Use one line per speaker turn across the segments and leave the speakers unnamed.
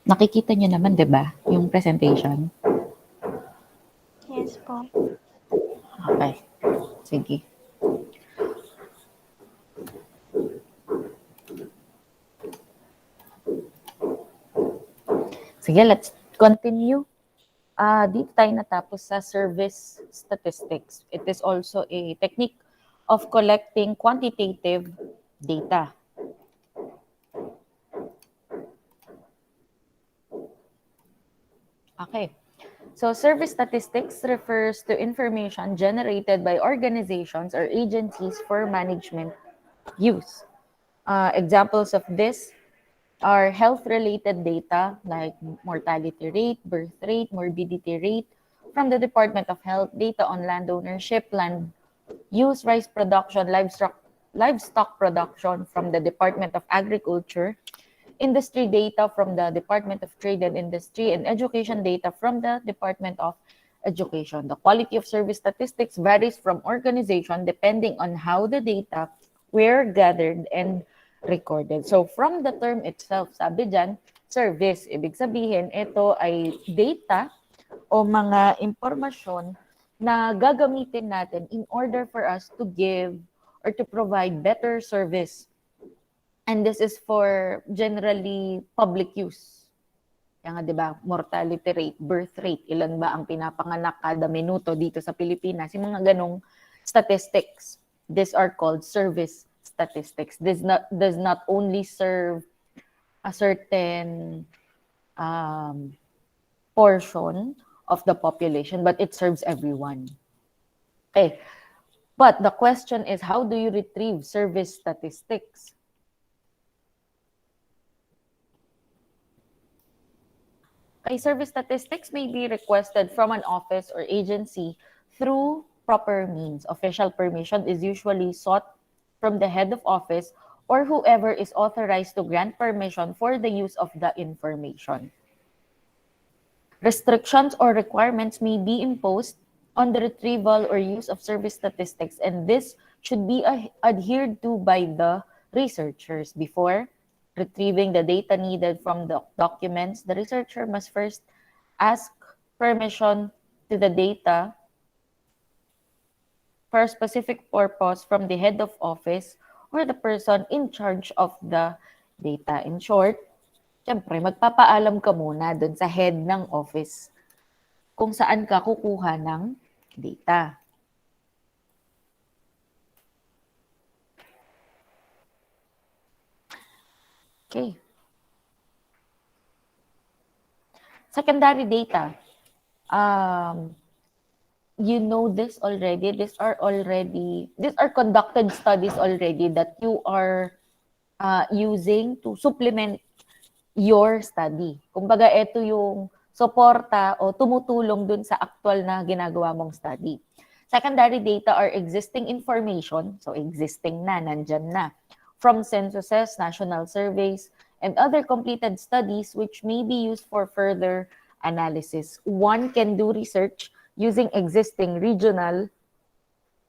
Nakikita niyo naman, 'di ba, yung presentation?
Yes po.
Okay. Sige. Sige, let's continue. Dito tayo natapos sa service statistics. It is also a technique of collecting quantitative data. Okay. So service statistics refers to information generated by organizations or agencies for management use. Examples of this are health-related data like mortality rate, birth rate, morbidity rate from the Department of Health, data on land ownership, land use, rice production, livestock production from the Department of Agriculture, industry data from the Department of Trade and Industry, and education data from the Department of Education. The quality of service statistics varies from organization depending on how the data were gathered and recorded. So from the term itself, sabi dyan, service, ibig sabihin, ito ay data o mga impormasyon na gagamitin natin in order for us to give or to provide better service. And this is for generally public use. Kaya nga, di ba, mortality rate, birth rate, ilan ba ang pinapanganak kada minuto dito sa Pilipinas, yung mga ganong statistics. These are called service statistics. This does not only serve a certain portion of the population, but it serves everyone. Okay. But the question is, how do you retrieve service statistics? Okay, service statistics may be requested from an office or agency through proper means. Official permission is usually sought from the head of office or whoever is authorized to grant permission for the use of the information. Restrictions or requirements may be imposed on the retrieval or use of service statistics, and this should be adhered to by the researchers. Before retrieving the data needed from the documents, the researcher must first ask permission to the data for a specific purpose from the head of office or the person in charge of the data. In short, syempre, magpapaalam ka muna dun sa head ng office kung saan ka kukuha ng data. Okay. Secondary data. You know this already. These are conducted studies already that you are using to supplement your study. Kumbaga, ito yung suporta o tumutulong dun sa actual na ginagawa mong study. Secondary data are existing information, so existing na, nandyan na, from censuses, national surveys, and other completed studies which may be used for further analysis. One can do research using existing regional,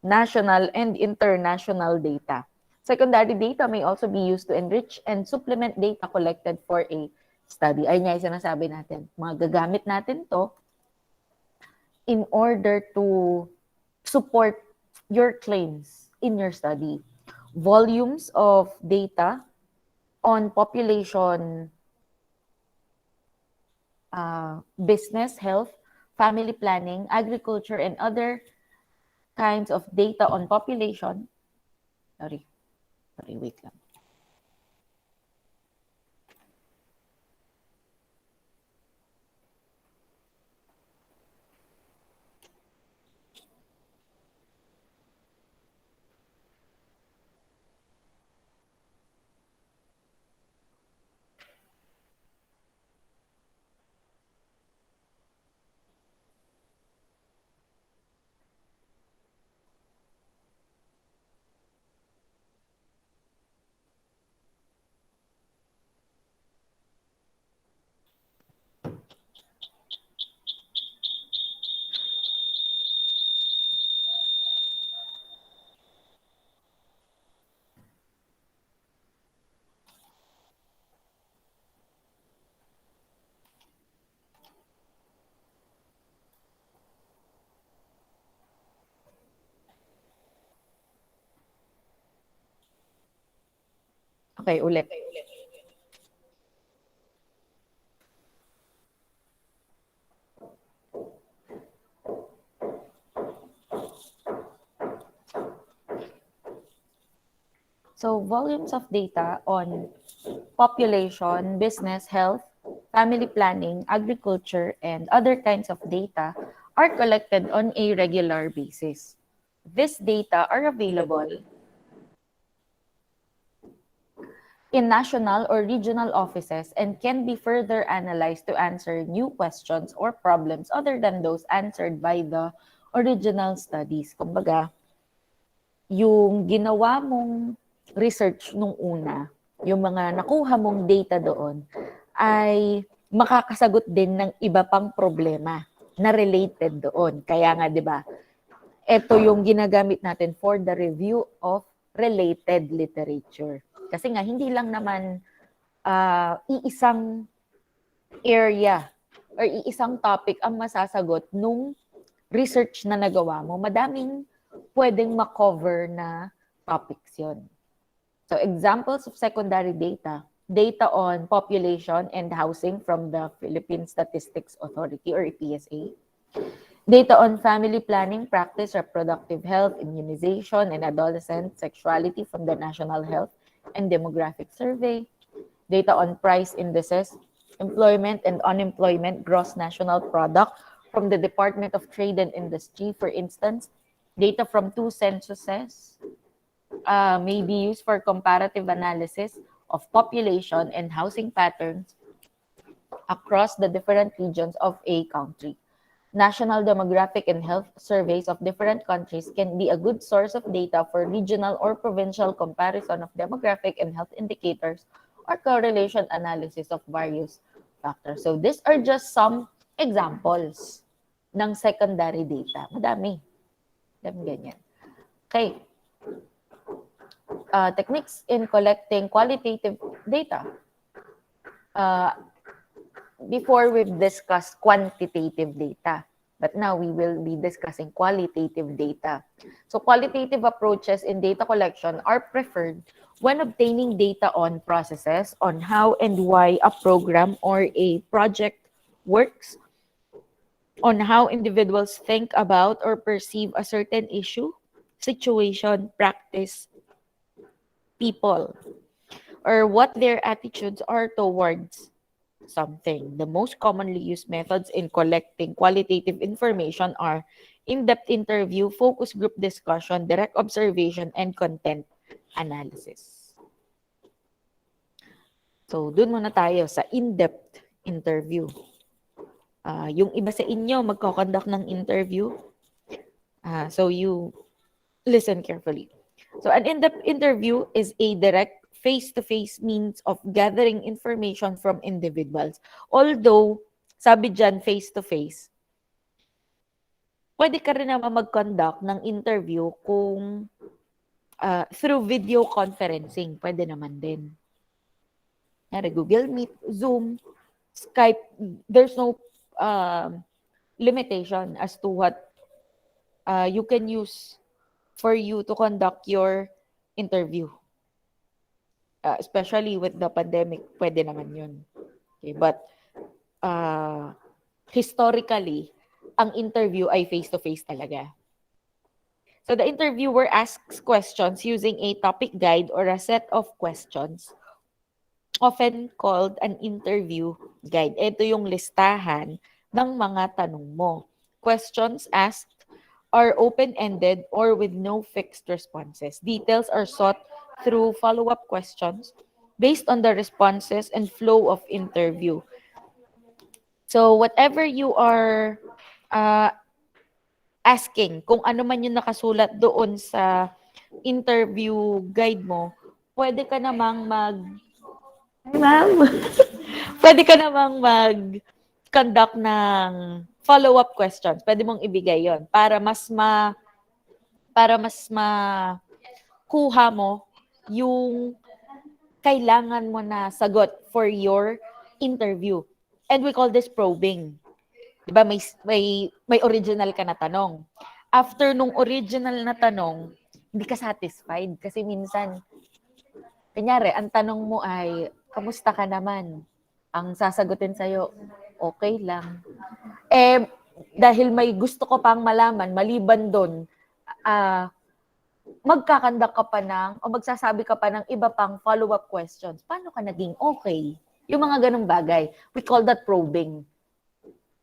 national, and international data. Secondary data may also be used to enrich and supplement data collected for a study. Ay nga yung sinasabi natin, mga gagamit natin to in order to support your claims in your study. Volumes of data on population, business, health, family planning, agriculture, and other kinds of data on population. Sorry, wait lang. Okay, ulit. So volumes of data on population, business, health, family planning, agriculture, and other kinds of data are collected on a regular basis. These data are available in national or regional offices and can be further analyzed to answer new questions or problems other than those answered by the original studies. Kumbaga, yung ginawa mong research nung una, yung mga nakuha mong data doon, ay makakasagot din ng iba pang problema na related doon. Kaya nga, di ba, ito yung ginagamit natin for the review of related literature. Kasi nga, hindi lang naman iisang area or iisang topic ang masasagot nung research na nagawa mo. Madaming pwedeng makover na topics yon. So examples of secondary data, data on population and housing from the Philippine Statistics Authority or PSA, data on family planning, practice, reproductive health, immunization, and adolescent sexuality from the National Health and Demographic Survey, data on price indices, employment and unemployment gross national product from the Department of Trade and Industry, for instance, data from 2 censuses may be used for comparative analysis of population and housing patterns across the different regions of a country. National demographic and health surveys of different countries can be a good source of data for regional or provincial comparison of demographic and health indicators or correlation analysis of various factors. So these are just some examples ng secondary data. Madami. Madami ganyan. Okay. Techniques in collecting qualitative data. Before we've discussed quantitative data, but now we will be discussing qualitative data. So qualitative approaches in data collection are preferred when obtaining data on processes, on how and why a program or a project works, on how individuals think about or perceive a certain issue, situation, practice, people, or what their attitudes are towards something. The most commonly used methods in collecting qualitative information are in-depth interview, focus group discussion, direct observation, and content analysis. So, dun muna tayo sa in-depth interview. Yung iba sa inyo magko-conduct ng interview. So, you listen carefully. So, an in-depth interview is a direct face-to-face means of gathering information from individuals. Although, sabi dyan, face-to-face, pwede ka rin naman mag-conduct ng interview kung through video conferencing. Pwede naman din. Google Meet, Zoom, Skype, there's no limitation as to what you can use for you to conduct your interview. Especially with the pandemic, pwede naman yun. Okay, but historically, ang interview ay face-to-face talaga. So the interviewer asks questions using a topic guide or a set of questions, often called an interview guide. Ito yung listahan ng mga tanong mo. Questions asked are open-ended or with no fixed responses. Details are sought through follow-up questions based on the responses and flow of interview. So whatever you are asking, kung ano man yung nakasulat doon sa interview guide mo, pwede ka namang pwede ka namang mag-conduct ng follow-up questions. Pwede mong ibigay yon para mas kuha mo yung kailangan mo na sagot for your interview. And we call this probing. Diba may original ka na tanong. After nung original na tanong, hindi ka satisfied kasi minsan Kunyari, ang tanong mo ay, kamusta ka naman? Ang sasagutin sa'yo, okay lang. Dahil may gusto ko pang malaman, maliban doon, magkakandak ka pa ng, o magsasabi ka pa ng iba pang follow-up questions. Paano ka naging okay? Yung mga ganong bagay. We call that probing.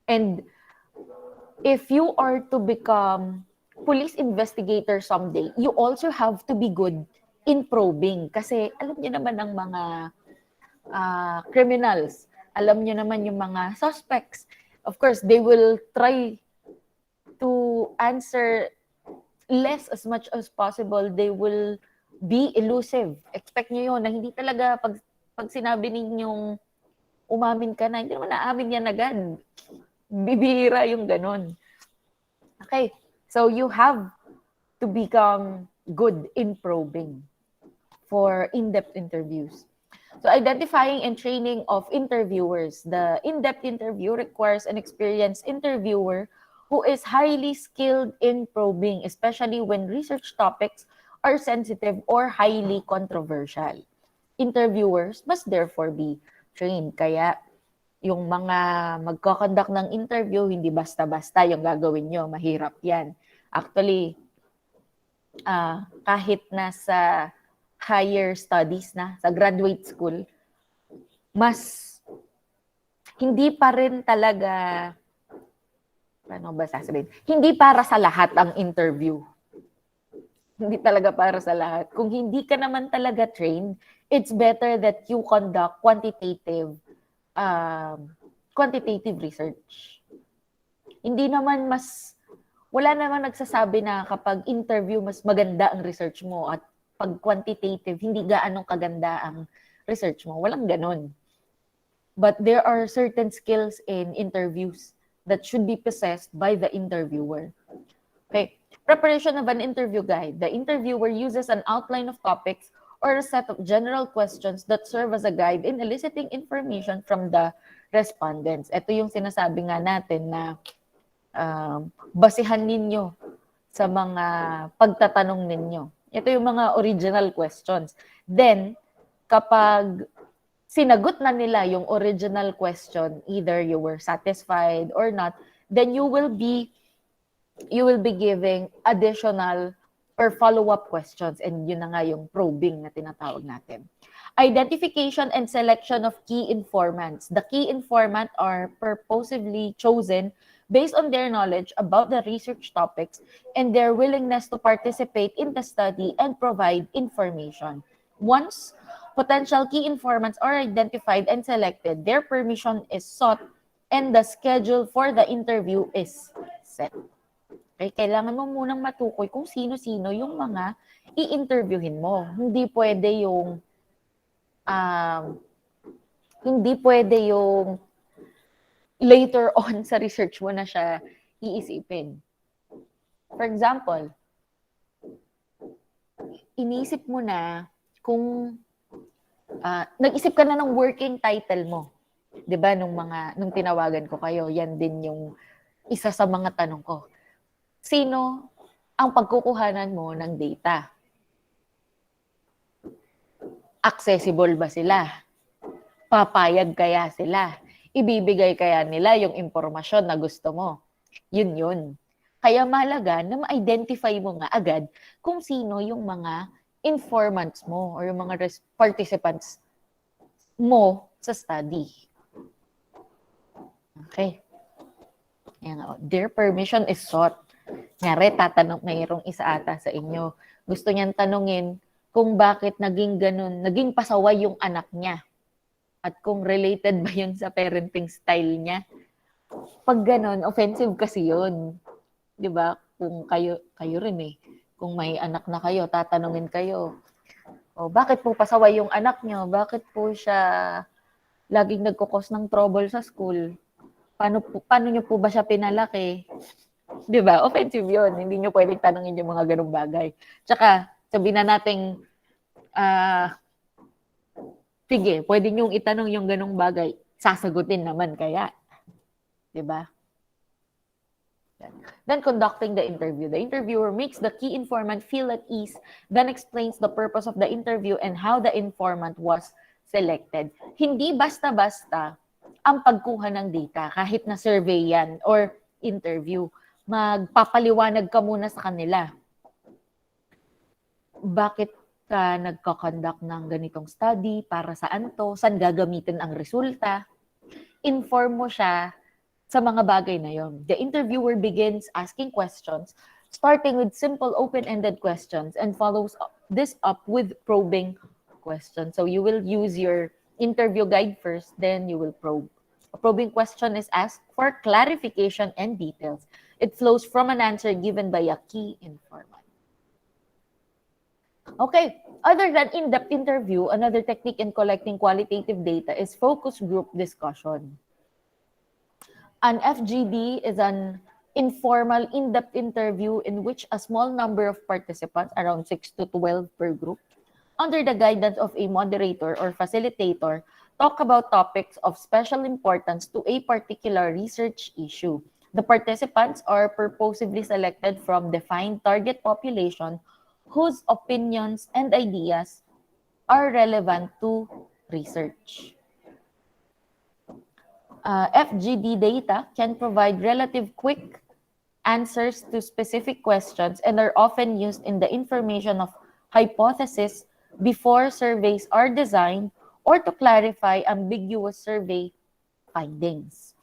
And if you are to become police investigator someday, you also have to be good in probing. Kasi alam niyo naman ang mga criminals, alam niyo naman yung mga suspects. Of course, they will try to answer less as much as possible. They will be elusive. Expect niyo yun na hindi talaga pag sinabi ninyong umamin ka na, hindi naman naamin yan agad. Bibihira yung ganun. Okay, so you have to become good in probing for in-depth interviews. So identifying and training of interviewers. The in-depth interview requires an experienced interviewer who is highly skilled in probing, especially when research topics are sensitive or highly controversial. Interviewers must therefore be trained. Kaya yung mga magkakonduct ng interview, hindi basta-basta yung gagawin nyo. Mahirap yan. Actually, kahit nasa higher studies na, sa graduate school, mas hindi pa rin talaga, paano ba sasabihin? Hindi para sa lahat ang interview. Hindi talaga para sa lahat. Kung hindi ka naman talaga trained, it's better that you conduct quantitative research. Hindi naman wala naman nagsasabi na kapag interview, mas maganda ang research mo at pag quantitative, hindi gaanong kaganda ang research mo. Walang ganon. But there are certain skills in interviews that should be possessed by the interviewer. Okay. Preparation of an interview guide. The interviewer uses an outline of topics or a set of general questions that serve as a guide in eliciting information from the respondents. Ito yung sinasabi nga natin na basihan ninyo sa mga pagtatanong ninyo. Ito yung mga original questions. Then, kapag sinagot na nila yung original question, either you were satisfied or not, then you will be giving additional or follow-up questions. And yun na nga yung probing na tinatawag natin. Identification and selection of key informants. The key informant are purposefully chosen based on their knowledge about the research topics and their willingness to participate in the study and provide information. Once potential key informants are identified and selected, their permission is sought and the schedule for the interview is set. Okay, kailangan mo munang matukoy kung sino-sino yung mga i-interviewin mo. Hindi pwede yung later on sa research mo na siya iisipin. For example, iniisip mo na kung nag-isip ka na ng working title mo. 'Di ba nung tinawagan ko kayo, yan din yung isa sa mga tanong ko. Sino ang pagkukuhanan mo ng data? Accessible ba sila? Papayag kaya sila? Ibibigay kaya nila yung impormasyon na gusto mo? Yun. Kaya mahalaga na ma-identify mo nga agad kung sino yung mga informants mo or yung mga participants mo sa study. Okay. Yan, their permission is sought. Ngari, mayroong isa ata sa inyo. Gusto niyang tanungin kung bakit naging ganun, naging pasaway yung anak niya. At kung related ba yun sa parenting style niya. Pag ganun, offensive kasi yun. 'Di ba? Kung kayo rin eh. Kung may anak na kayo, tatanungin kayo. O bakit po pasaway yung anak niyo? Bakit po siya laging nagko-cause ng trouble sa school? Paano niyo po ba siya pinalaki? 'Di ba? Offensive 'yun. Hindi niyo pwedeng tanungin yung mga ganung bagay. Tsaka sabihin na nating sige, pwede niyong itanong yung ganung bagay. Sasagutin naman kaya. 'Di ba? Then conducting the interview. The interviewer makes the key informant feel at ease, then explains the purpose of the interview and how the informant was selected. Hindi basta-basta ang pagkuha ng data, kahit na survey yan or interview. Magpapaliwanag ka muna sa kanila. Bakit ka nagko-conduct ng ganitong study? Para saan to? Saan gagamitin ang resulta? Inform mo siya sa mga bagay na yon. The interviewer begins asking questions, starting with simple open-ended questions and follows this up with probing questions. So you will use your interview guide first, then you will probe. A probing question is asked for clarification and details. It flows from an answer given by a key informant. Okay, other than in-depth interview, another technique in collecting qualitative data is focus group discussion. An FGD is an informal, in-depth interview in which a small number of participants, around 6 to 12 per group, under the guidance of a moderator or facilitator, talk about topics of special importance to a particular research issue. The participants are purposefully selected from defined target population whose opinions and ideas are relevant to research. FGD data can provide relative quick answers to specific questions and are often used in the information of hypotheses before surveys are designed or to clarify ambiguous survey findings.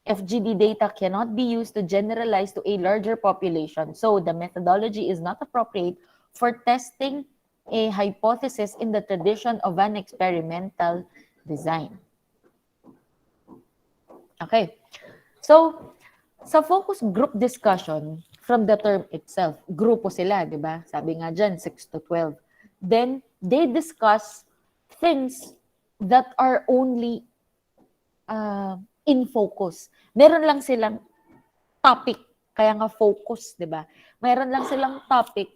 FGD data cannot be used to generalize to a larger population, so the methodology is not appropriate for testing a hypothesis in the tradition of an experimental design. Okay. So, sa focus group discussion, from the term itself, grupo sila, di ba? Sabi nga dyan, 6 to 12. Then, they discuss things that are only in focus. Meron lang silang topic, kaya nga focus, di ba? Meron lang silang topic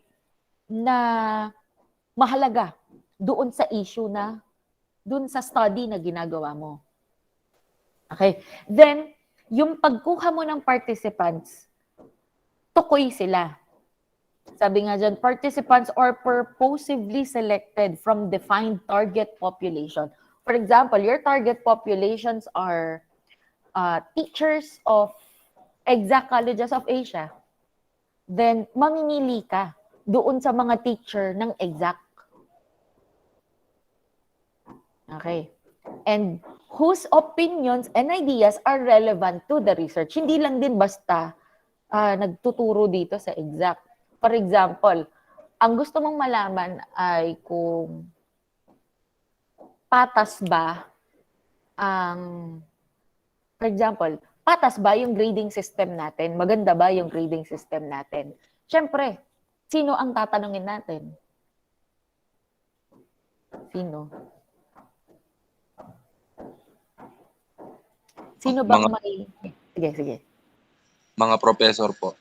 na mahalaga doon sa issue na, doon sa study na ginagawa mo. Okay. Then, yung pagkuha mo ng participants, tukoy sila. Sabi nga dyan, participants are purposively selected from defined target population. For example, your target populations are teachers of exact colleges of Asia. Then, mamimili ka doon sa mga teacher ng exact. Okay. And whose opinions and ideas are relevant to the research. Hindi lang din basta nagtuturo dito sa exact. For example, ang gusto mong malaman ay kung patas ba for example, patas ba yung grading system natin? Maganda ba yung grading system natin? Siyempre, sino ang tatanungin natin? Sino? Sino bang may... Sige.
Mga professor po.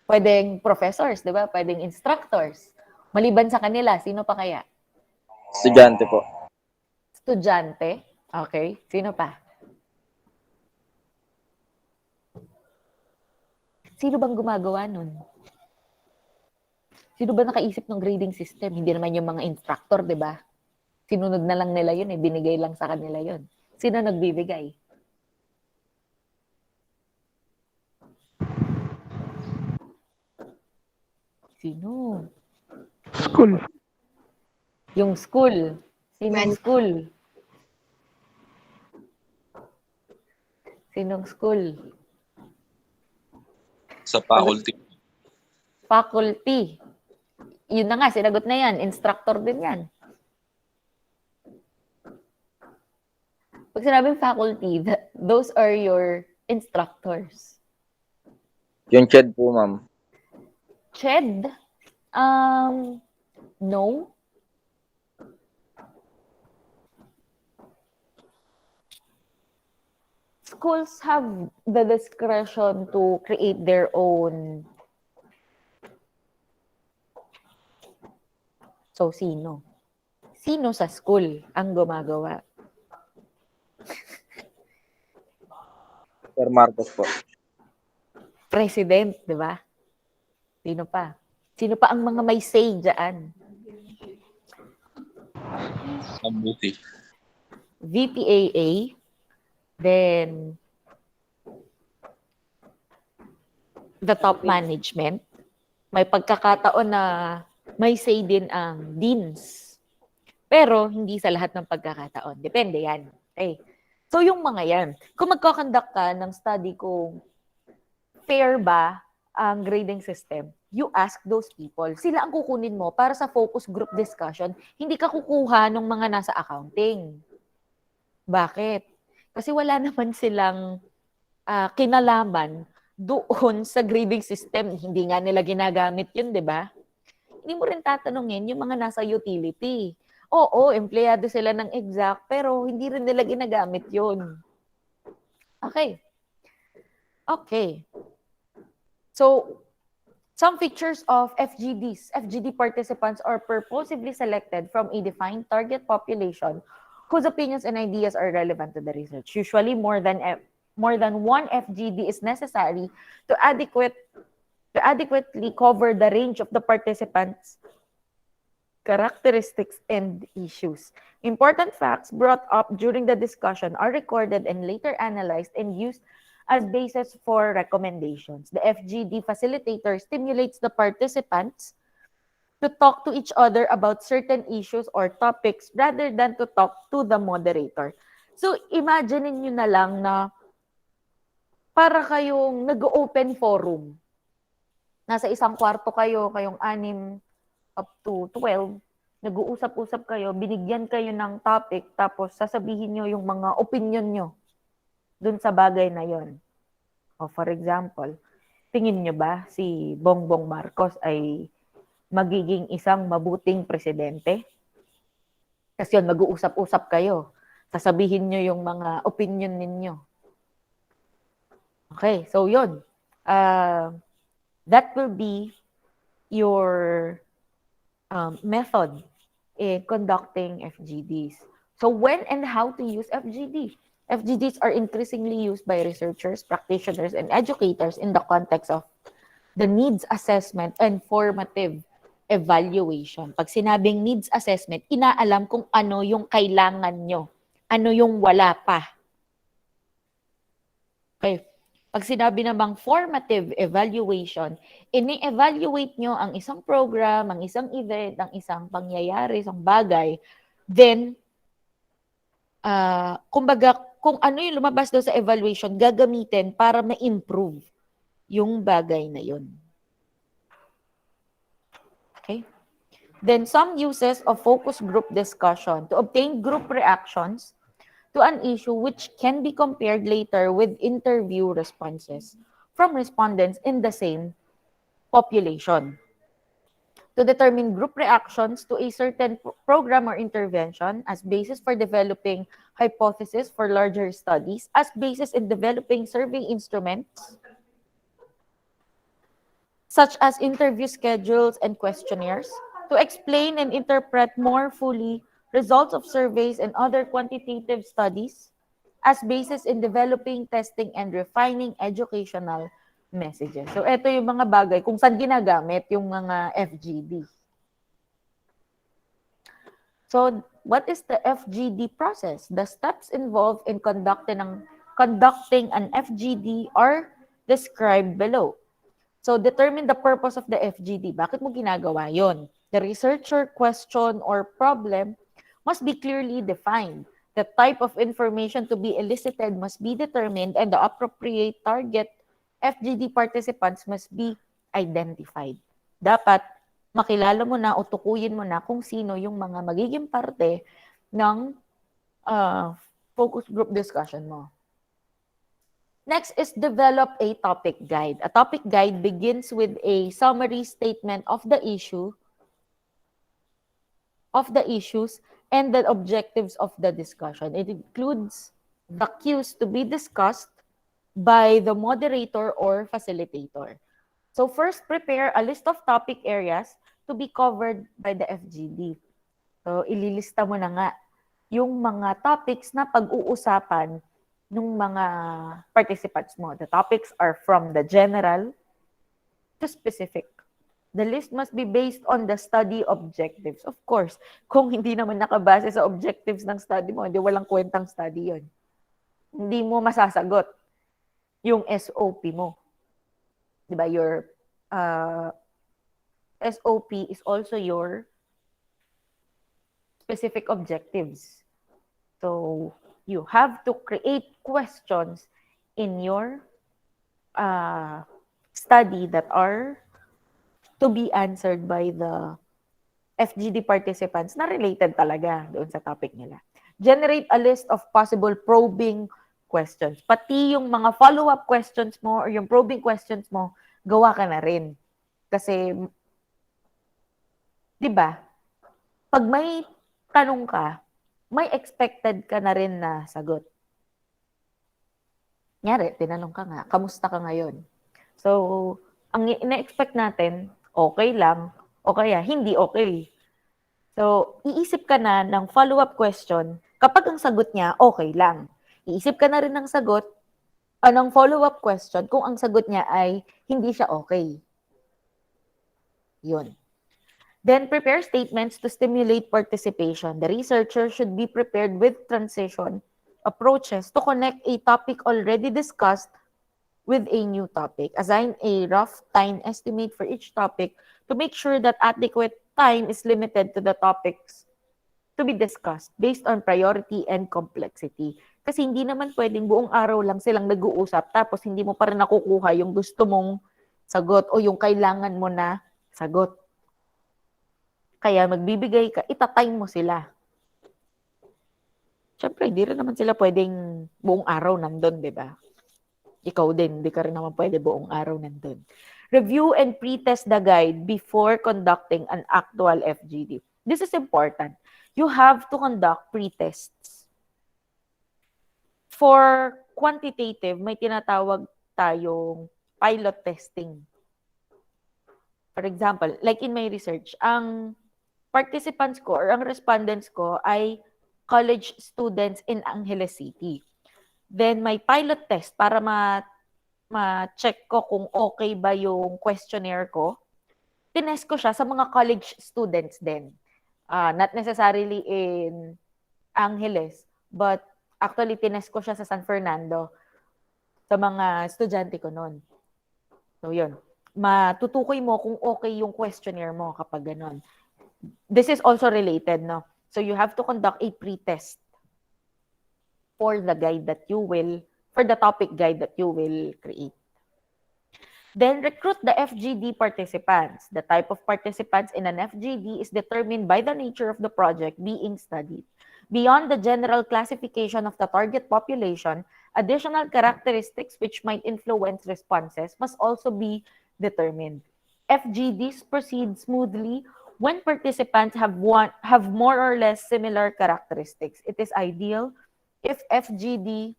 Pwedeng professors, di ba? Pwedeng instructors. Maliban sa kanila, sino pa kaya?
Estudyante po.
Estudyante? Okay. Sino pa? Sino bang gumagawa nun? Sino ba nakaisip ng grading system? Hindi naman yung mga instructor, di ba? Sinunod na lang nila yun, binigay lang sa kanila yun. Sino nagbibigay? Sino?
School.
Yung school. Sinong school? Sinong school?
Sa faculty.
Faculty. Yun na nga, sinagot na yan. Instructor din yan. Pag sinabing faculty, those are your instructors.
Yung CHED po, ma'am.
CHED? No. Schools have the discretion to create their own. So, sino? Sino sa school ang gumagawa?
Sir Marcos po.
President, di ba? Sino pa? Sino pa ang mga may say dyan?
Mabuti.
VPAA, then the top management. May pagkakataon na may say din ang deans. Pero hindi sa lahat ng pagkakataon. Depende yan. Okay. So yung mga yan, kung magkakandak ka ng study kung fair ba ang grading system, you ask those people. Sila ang kukunin mo para sa focus group discussion. Hindi ka kukuha ng mga nasa accounting. Bakit? Kasi wala naman silang kinalaman doon sa grading system. Hindi nga nila ginagamit yun, di ba? Hindi mo rin tatanungin yung mga nasa utility. Oo, empleyado sila ng exact, pero hindi rin nila ginagamit yun. Okay. Okay. So, some features of FGDs. FGD participants are purposively selected from a defined target population whose opinions and ideas are relevant to the research. Usually, more than one FGD is necessary to adequately cover the range of the participants' characteristics and issues. Important facts brought up during the discussion are recorded and later analyzed and used as basis for recommendations. The FGD facilitator stimulates the participants to talk to each other about certain issues or topics rather than to talk to the moderator. So, imagine niyo na lang na para kayong nag-open forum. Nasa isang kwarto kayo, kayong 6 up to 12, nag-uusap-usap kayo, binigyan kayo ng topic, tapos sasabihin nyo yung mga opinion nyo dun sa bagay na yon. O for example, tingin nyo ba si Bongbong Marcos ay magiging isang mabuting presidente? Kasi yun, mag-uusap-usap kayo. Sasabihin nyo yung mga opinion ninyo. Okay, so yun. That will be your method in conducting FGDs. So when and how to use FGD? FGDs are increasingly used by researchers, practitioners, and educators in the context of the needs assessment and formative evaluation. Pag sinabing needs assessment, inaalam kung ano yung kailangan nyo, ano yung wala pa. Okay. Pag sinabi namang formative evaluation, ini-evaluate nyo ang isang program, ang isang event, ang isang pangyayari, isang bagay, then, kumbaga, kung ano yung lumabas doon sa evaluation, gagamitin para ma-improve yung bagay na yun. Okay? Then, some uses of focus group discussion to obtain group reactions to an issue which can be compared later with interview responses from respondents in the same population. To determine group reactions to a certain program or intervention as basis for developing hypotheses for larger studies, as basis in developing survey instruments, such as interview schedules and questionnaires, to explain and interpret more fully results of surveys and other quantitative studies as basis in developing, testing, and refining educational messages. So, ito yung mga bagay kung saan ginagamit yung mga FGD. So, what is the FGD process? The steps involved in conducting an FGD are described below. So, determine the purpose of the FGD. Bakit mo ginagawa yon? The researcher question or problem must be clearly defined. The type of information to be elicited must be determined and the appropriate target FGD participants must be identified. Dapat makilala mo na o tukuyin mo na kung sino yung mga magiging parte ng focus group discussion mo. Next is develop a topic guide. A topic guide begins with a summary statement of the issues and the objectives of the discussion. It includes the cues to be discussed by the moderator or facilitator. So first, prepare a list of topic areas to be covered by the FGD. So ililista mo na nga yung mga topics na pag-uusapan ng mga participants mo. The topics are from the general to specific. The list must be based on the study objectives. Of course, kung hindi naman nakabase sa objectives ng study mo, hindi walang kwentang study yon. Hindi mo masasagot yung SOP mo. Diba? Your SOP is also your specific objectives. So, you have to create questions in your study that are to be answered by the FGD participants na related talaga doon sa topic nila. Generate a list of possible probing questions. Pati yung mga follow-up questions mo or yung probing questions mo, gawa ka na rin. Kasi, di ba, pag may tanong ka, may expected ka na rin na sagot. Nyari, tinanong ka nga, kamusta ka ngayon? So, ang ina-expect natin, okay lang, o kaya hindi okay. So, iisip ka na ng follow-up question kapag ang sagot niya, okay lang. Iisip ka na rin ng sagot, ng follow-up question kung ang sagot niya ay hindi siya okay. Yun. Then, prepare statements to stimulate participation. The researcher should be prepared with transition approaches to connect a topic already discussed with a new topic. Assign a rough time estimate for each topic to make sure that adequate time is limited to the topics to be discussed based on priority and complexity. Kasi hindi naman pwedeng buong araw lang silang nag-uusap tapos hindi mo pa rin nakukuha yung gusto mong sagot o yung kailangan mo na sagot. Kaya magbibigay ka, itatime mo sila. Siyempre, hindi rin naman sila pwedeng buong araw nandun, di ba? Ikaw din, hindi ka rin naman pwede buong araw nandun. Review and pre-test the guide before conducting an actual FGD. This is important. You have to conduct pre-tests. For quantitative, may tinatawag tayong pilot testing. For example, like in my research, ang participants ko or ang respondents ko ay college students in Angeles City. Then may pilot test para ma-check ko kung okay ba yung questionnaire ko. Tinest ko siya sa mga college students din. Not necessarily in Angeles, but actually tinest ko siya sa San Fernando sa mga estudyante ko noon. So yun, matutukoy mo kung okay yung questionnaire mo kapag ganon. This is also related, no? So you have to conduct a pre-test for the guide that you will, for the topic guide that you will create. Then recruit the FGD participants. The type of participants in an FGD is determined by the nature of the project being studied. Beyond the general classification of the target population, additional characteristics which might influence responses must also be determined. FGDs proceed smoothly when participants have more or less similar characteristics. It is ideal if FGD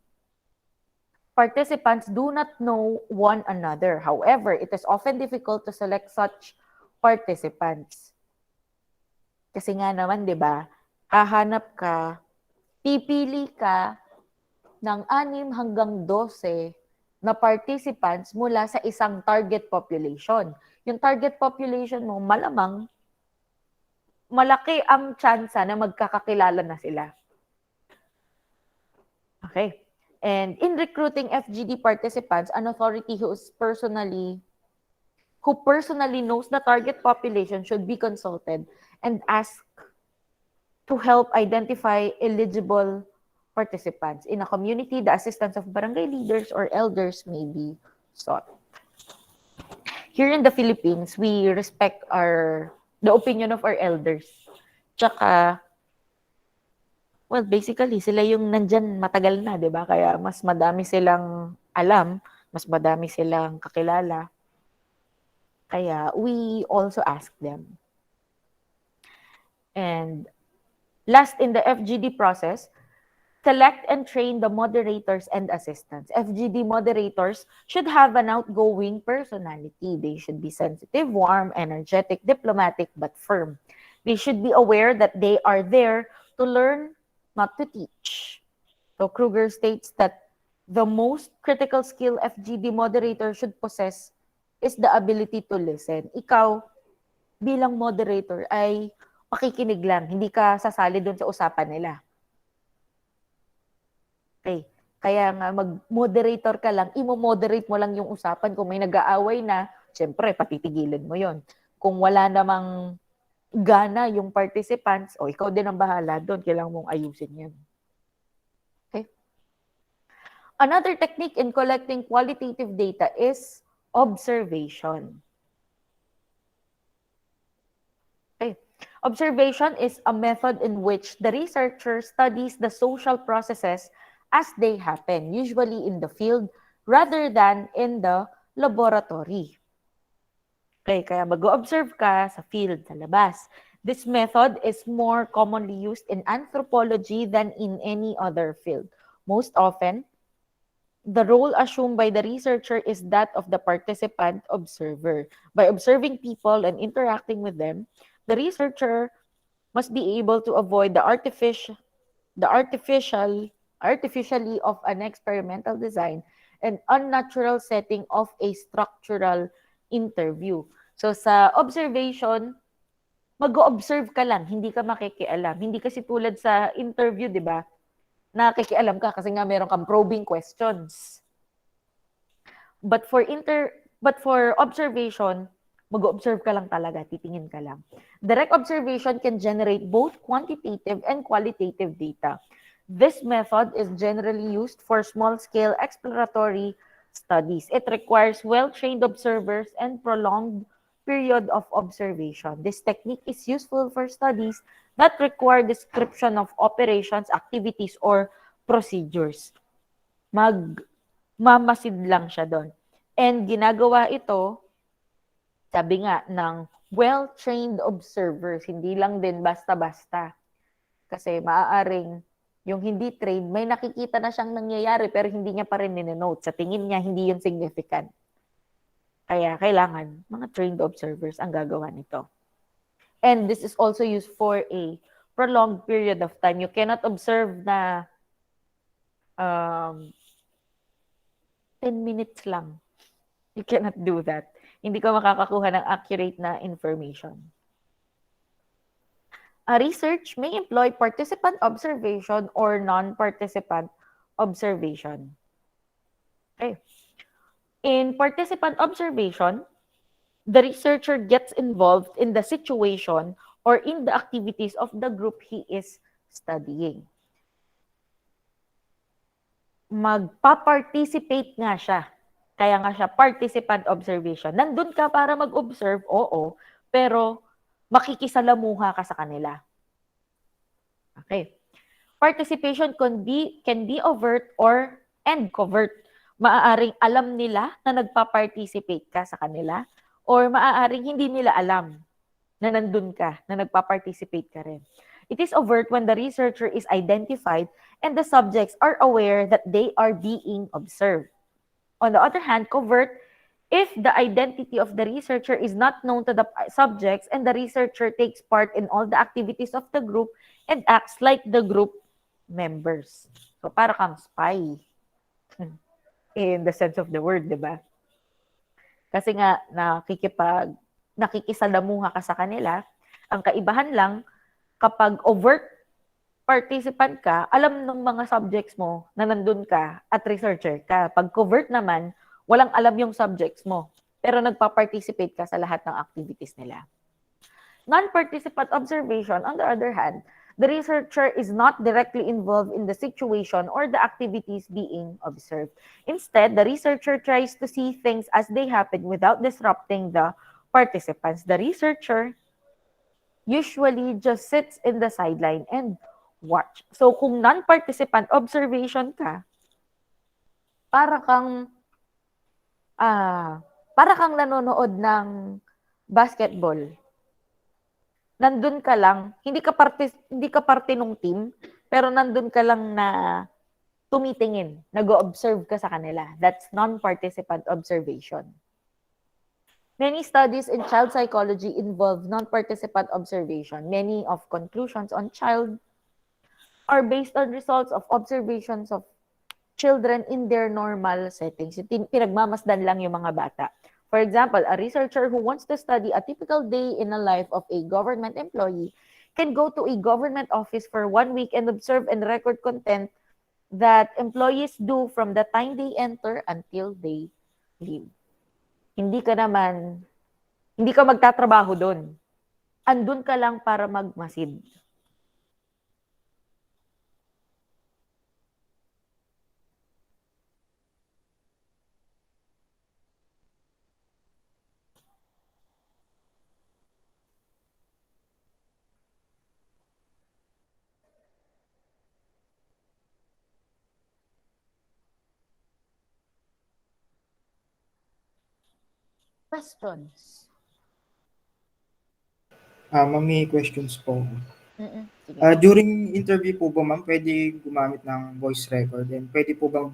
participants do not know one another. However, it is often difficult to select such participants. Kasi nga naman, di ba, hahanap ka, pipili ka ng 6 hanggang 12 na participants mula sa isang target population. Yung target population mo, malamang malaki ang tsansa na magkakakilala na sila. Okay. And in recruiting FGD participants, an authority who personally knows the target population should be consulted and asked to help identify eligible participants. In a community, the assistance of barangay leaders or elders may be sought. Here in the Philippines, we respect the opinion of our elders. Tsaka, well, basically, sila yung nandyan matagal na, di ba? Kaya mas madami silang alam, mas madami silang kakilala. Kaya we also ask them. And last, in the FGD process, select and train the moderators and assistants. FGD moderators should have an outgoing personality. They should be sensitive, warm, energetic, diplomatic, but firm. They should be aware that they are there to learn, not to teach. So Kruger states that The most critical skill FGD moderator should possess is the ability to listen. Ikaw, bilang moderator, ay makikinig lang. Hindi ka sasali doon sa usapan nila. Okay. Kaya nga, mag-moderator ka lang, imo-moderate mo lang yung usapan. Kung may nag-aaway na, syempre, patitigilin mo yon. Kung wala namang gana yung participants, o ikaw din ang bahala doon, kailangan mong ayusin yan. Okay? Another technique in collecting qualitative data is observation. Okay. Observation is a method in which the researcher studies the social processes as they happen, usually in the field rather than in the laboratory. Okay, kaya mag-observe ka sa field, sa labas. This method is more commonly used in anthropology than in any other field. Most often, the role assumed by the researcher is that of the participant observer. By observing people and interacting with them, the researcher must be able to avoid the artificially of an experimental design and unnatural setting of a structural interview. So sa observation, mag-observe ka lang, hindi ka makikialam. Hindi kasi tulad sa interview, 'di ba? Nakikialam ka kasi nga meron kang probing questions. But for observation, mag-observe ka lang talaga, titingin ka lang. Direct observation can generate both quantitative and qualitative data. This method is generally used for small-scale exploratory studies. It requires well-trained observers and prolonged period of observation. This technique is useful for studies that require description of operations, activities, or procedures. Mamasid lang siya doon. And ginagawa ito, sabi nga, ng well-trained observers. Hindi lang din basta-basta. Kasi maaaring yung hindi trained, may nakikita na siyang nangyayari pero hindi niya pa rin ninonote. Sa tingin niya, hindi yun significant. Kaya kailangan mga trained observers ang gagawa nito. And this is also used for a prolonged period of time. You cannot observe na 10 minutes lang. You cannot do that. Hindi ka makakakuha ng accurate na information. A research may employ participant observation or non-participant observation. Okay. In participant observation, the researcher gets involved in the situation or in the activities of the group he is studying. Magpa-participate nga siya. Kaya nga siya participant observation. Nandun ka para mag-observe, oo, pero makikisalamuha ka sa kanila. Okay. Participation can be overt or and covert. Maaaring alam nila na nagpa-participate ka sa kanila or maaaring hindi nila alam na nandun ka, na nagpa-participate ka rin. It is overt when the researcher is identified and the subjects are aware that they are being observed. On the other hand, covert, if the identity of the researcher is not known to the subjects and the researcher takes part in all the activities of the group and acts like the group members. So, para kang spy. In the sense of the word, di ba? Kasi nga, nakikisalamuha ka sa kanila. Ang kaibahan lang, kapag overt participant ka, alam ng mga subjects mo na nandun ka at researcher ka. Pag covert naman, walang alam yung subjects mo. Pero nagpa-participate ka sa lahat ng activities nila. Non-participant observation, on the other hand, the researcher is not directly involved in the situation or the activities being observed. Instead, the researcher tries to see things as they happen without disrupting the participants. The researcher usually just sits in the sideline and watch. So, kung non-participant observation ka, para kang nanonood ng basketball. Nandun ka lang, hindi ka parte ng team, pero nandun ka lang na tumitingin, nag-observe ka sa kanila. That's non-participant observation. Many studies in child psychology involve non-participant observation. Many of conclusions on child are based on results of observations of children in their normal settings. Pinagmamasdan lang yung mga bata. For example, a researcher who wants to study a typical day in a life of a government employee can go to a government office for 1 week and observe and record content that employees do from the time they enter until they leave. Hindi ka naman, hindi ka magtatrabaho doon. Andun ka lang para magmasid. Questions?
Ma'am, may questions po.
Sige.
During interview po ba, ma'am, pwede gumamit ng voice record? And pwede po bang